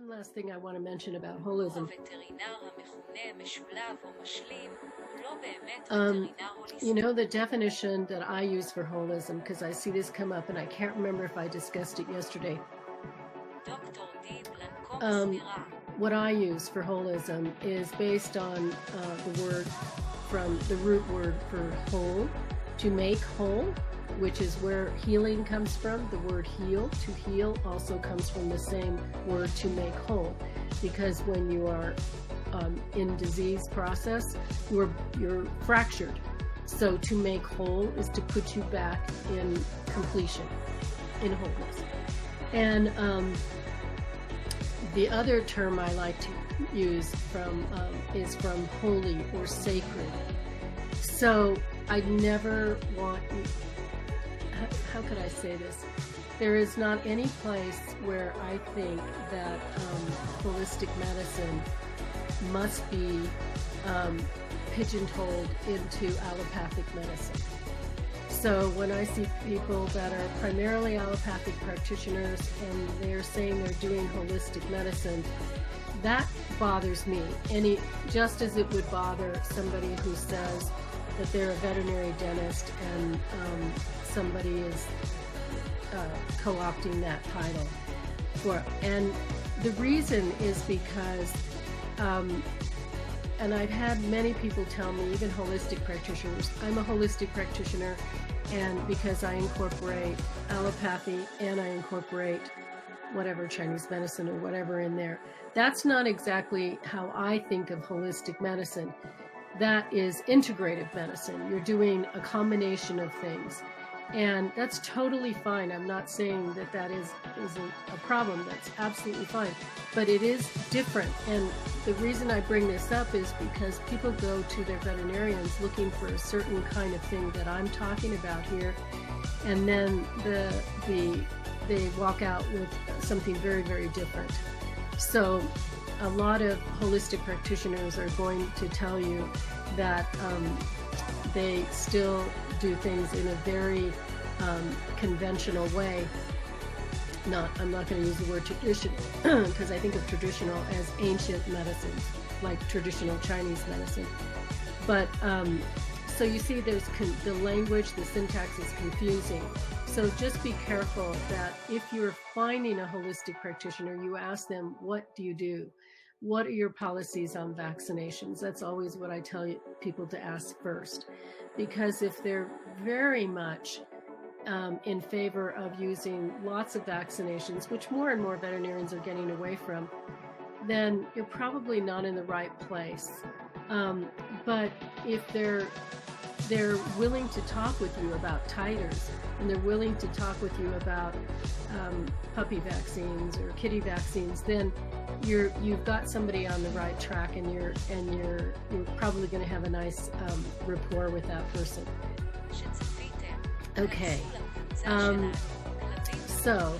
One last thing I want to mention about holism. You know, the definition that I use for holism, because I see this come up and I can't remember if I discussed it yesterday. What I use for holism is based on the word from the root word for whole, to make whole, which is where healing comes from. The word heal, to heal, also comes from the same word, to make whole, because when you are in disease process, you're fractured. So to make whole is to put you back in completion, in wholeness. And the other term I like to use is from holy or sacred. So I never want, how could I say this? There is not any place where I think that holistic medicine must be pigeonholed into allopathic medicine. So when I see people that are primarily allopathic practitioners and they're saying they're doing holistic medicine, that bothers me. Just as it would bother somebody who says that they're a veterinary dentist and somebody is co-opting that title. And the reason is because, and I've had many people tell me, even holistic practitioners, I'm a holistic practitioner, and because I incorporate allopathy and I incorporate whatever Chinese medicine or whatever in there. That's not exactly how I think of holistic medicine. That is integrative medicine. You're doing a combination of things. And that's totally fine. I'm not saying that that isn't a problem. That's absolutely fine. But it is different. And the reason I bring this up is because people go to their veterinarians looking for a certain kind of thing that I'm talking about here. And then they walk out with something very, very different. So a lot of holistic practitioners are going to tell you that they still do things in a very conventional way. I'm not going to use the word tradition because I think of traditional as ancient medicines, like traditional Chinese medicine. But so you see, there's the language, the syntax is confusing. So just be careful that if you're finding a holistic practitioner, you ask them, what do you do? What are your policies on vaccinations? That's always what I tell people to ask first. Because if they're very much in favor of using lots of vaccinations, which more and more veterinarians are getting away from, then you're probably not in the right place. But if they're willing to talk with you about titers, and they're willing to talk with you about puppy vaccines or kitty vaccines, then you've got somebody on the right track, and you're probably going to have a nice rapport with that person. Okay. So